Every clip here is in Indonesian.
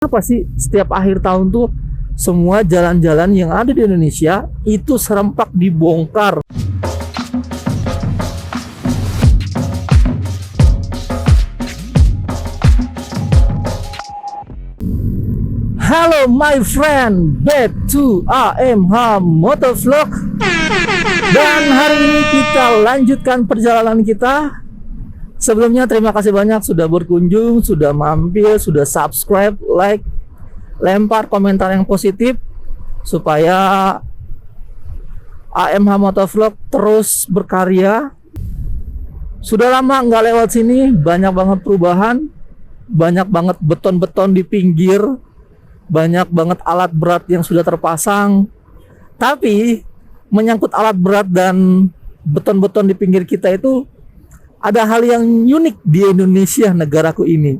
Apa sih setiap akhir tahun tuh semua jalan-jalan yang ada di Indonesia itu serempak dibongkar. Halo my friend, back to AMH Motovlog. Dan hari ini kita lanjutkan perjalanan kita. Sebelumnya terima kasih banyak sudah berkunjung, sudah mampir, sudah subscribe, like, lempar komentar yang positif supaya AMH Motovlog terus berkarya. Sudah lama nggak lewat sini, banyak banget perubahan, banyak banget beton-beton di pinggir, banyak banget alat berat yang sudah terpasang. Tapi menyangkut alat berat dan beton-beton di pinggir kita itu ada hal yang unik di Indonesia, negaraku ini.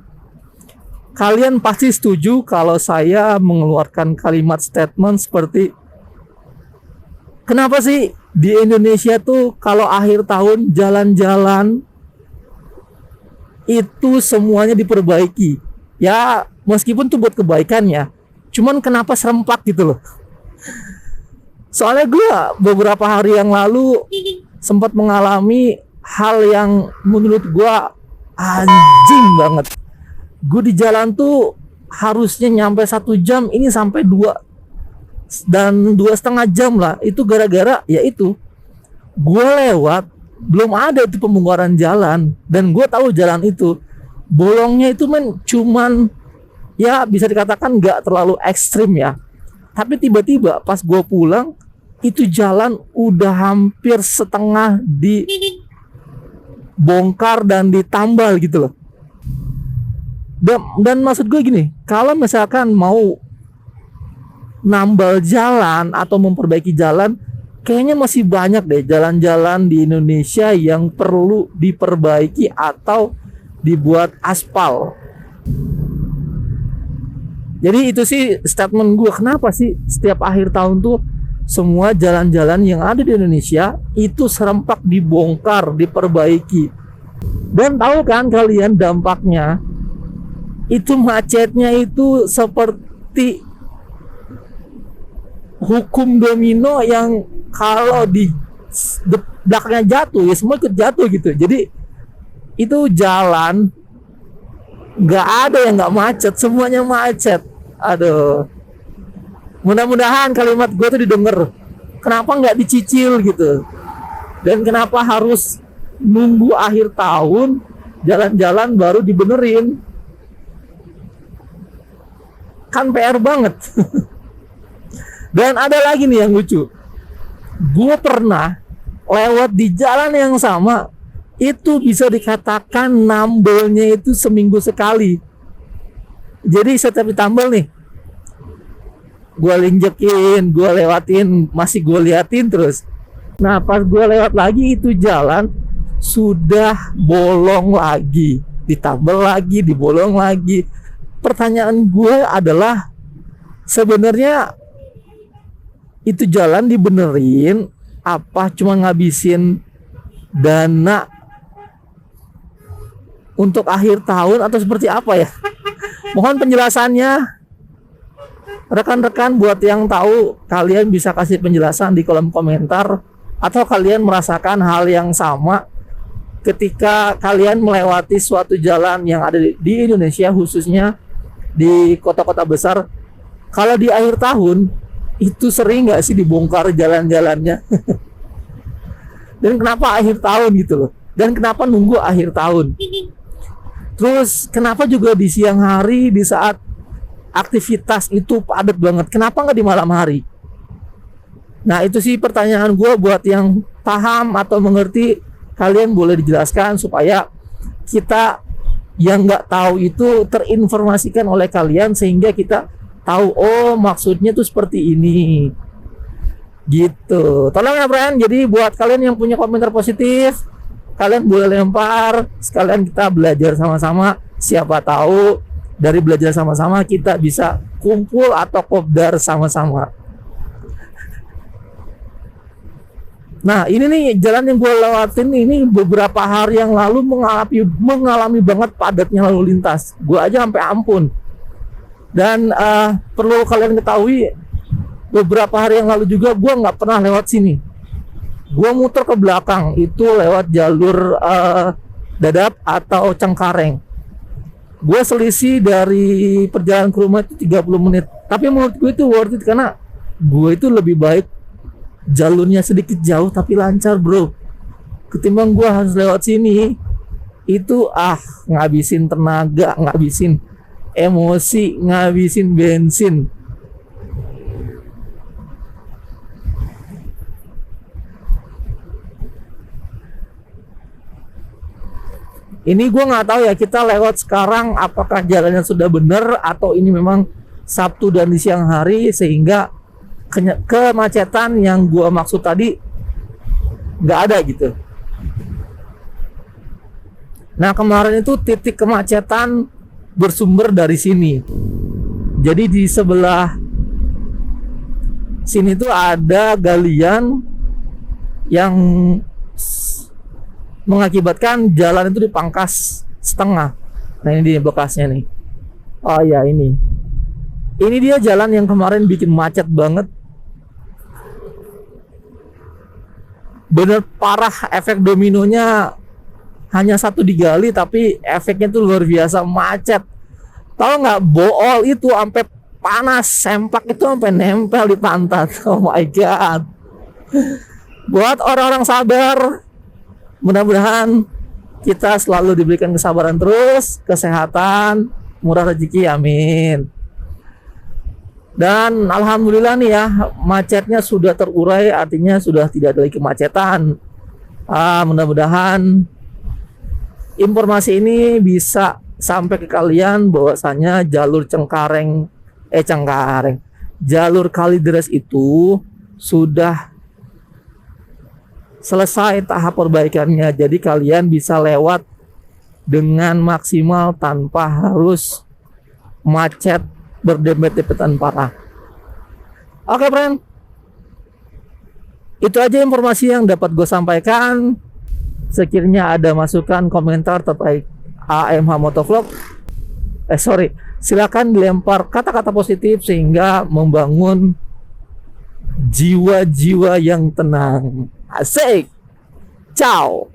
Kalian pasti setuju kalau saya mengeluarkan kalimat statement seperti, kenapa sih di Indonesia tuh kalau akhir tahun jalan-jalan itu semuanya diperbaiki? Ya meskipun tuh buat kebaikan ya, cuman kenapa serempak gitu loh. Soalnya gue beberapa hari yang lalu sempat mengalami hal yang menurut gue anjing banget. Gue di jalan tuh harusnya nyampe 1 jam, ini sampai 2 dan 2,5 jam lah. Itu gara-gara ya itu gue lewat belum ada itu pembongkaran jalan, dan gue tahu jalan itu bolongnya itu cuman ya bisa dikatakan nggak terlalu ekstrim ya. Tapi tiba-tiba pas gue pulang itu jalan udah hampir setengah dibongkar dan ditambal gitu loh. Dan maksud gue gini, kalau misalkan mau nambal jalan atau memperbaiki jalan, kayaknya masih banyak deh jalan-jalan di Indonesia yang perlu diperbaiki atau dibuat aspal. Jadi itu sih statement gue, kenapa sih setiap akhir tahun tuh semua jalan-jalan yang ada di Indonesia itu serempak dibongkar, diperbaiki. Dan tahu kan kalian dampaknya? Itu macetnya itu seperti hukum domino yang kalau di belakangnya jatuh ya semua ikut jatuh gitu. Jadi itu jalan nggak ada yang nggak macet, semuanya macet. Aduh, mudah-mudahan kalimat gue tuh didengar. Kenapa nggak dicicil gitu, dan kenapa harus nunggu akhir tahun jalan-jalan baru dibenerin? Kan PR banget. Dan ada lagi nih yang lucu, gue pernah lewat di jalan yang sama, itu bisa dikatakan nambelnya itu seminggu sekali. Jadi setiap ditambal nih, gue linjekin, gue lewatin, masih gue liatin terus. Nah pas gue lewat lagi itu jalan sudah bolong lagi, ditambal lagi, dibolong lagi. Pertanyaan gue adalah, sebenarnya itu jalan dibenerin apa cuma ngabisin dana untuk akhir tahun atau seperti apa ya? Mohon penjelasannya rekan-rekan. Buat yang tahu, kalian bisa kasih penjelasan di kolom komentar, atau kalian merasakan hal yang sama ketika kalian melewati suatu jalan yang ada di Indonesia, khususnya di kota-kota besar. Kalau di akhir tahun itu sering nggak sih dibongkar jalan-jalannya? Dan kenapa akhir tahun gitu loh? Dan kenapa nunggu akhir tahun? Terus kenapa juga di siang hari, di saat aktivitas itu padat banget, kenapa nggak di malam hari? Nah itu sih pertanyaan gue. Buat yang paham atau mengerti, kalian boleh dijelaskan supaya kita yang nggak tahu itu terinformasikan oleh kalian, sehingga kita tahu, oh maksudnya tuh seperti ini gitu. Tolong ya friend. Jadi buat kalian yang punya komentar positif, kalian boleh lempar, sekalian kita belajar sama-sama. Siapa tahu dari belajar sama-sama kita bisa kumpul atau kopdar sama-sama. Nah ini nih jalan yang gue lewatin ini beberapa hari yang lalu mengalami banget padatnya lalu lintas. Gue aja sampai ampun. Dan perlu kalian ketahui, beberapa hari yang lalu juga gue nggak pernah lewat sini. Gue muter ke belakang itu lewat jalur Dadap atau Cengkareng. Gue selisih dari perjalanan ke rumah itu 30 menit. Tapi menurut gue itu worth it karena gue itu lebih baik jalurnya sedikit jauh tapi lancar bro, ketimbang gue harus lewat sini. Itu ngabisin tenaga, ngabisin emosi, ngabisin bensin. Ini gue nggak tahu ya, kita lewat sekarang apakah jalannya sudah benar atau ini memang Sabtu dan di siang hari sehingga kemacetan yang gue maksud tadi nggak ada gitu. Nah kemarin itu titik kemacetan bersumber dari sini. Jadi di sebelah sini tuh ada galian yang mengakibatkan jalan itu dipangkas setengah. Nah ini dia bekasnya nih. Oh ya ini dia jalan yang kemarin bikin macet banget. Bener parah, efek dominonya hanya satu digali tapi efeknya tuh luar biasa macet. Tahu nggak, bool itu sampai panas, sempak itu sampai nempel di pantat. Oh my god. Buat orang-orang sabar, mudah-mudahan kita selalu diberikan kesabaran terus, kesehatan, murah rezeki, amin. Dan alhamdulillah nih ya, macetnya sudah terurai, artinya sudah tidak ada lagi kemacetan. Mudah-mudahan informasi ini bisa sampai ke kalian bahwasanya jalur jalur Kalideres itu sudah selesai tahap perbaikannya, jadi kalian bisa lewat dengan maksimal tanpa harus macet berdempet-dempetan parah. Oke friend, itu aja informasi yang dapat gue sampaikan. Sekiranya ada masukan komentar terkait AMH Motovlog, silakan dilempar kata-kata positif sehingga membangun jiwa-jiwa yang tenang. Asik. Ciao.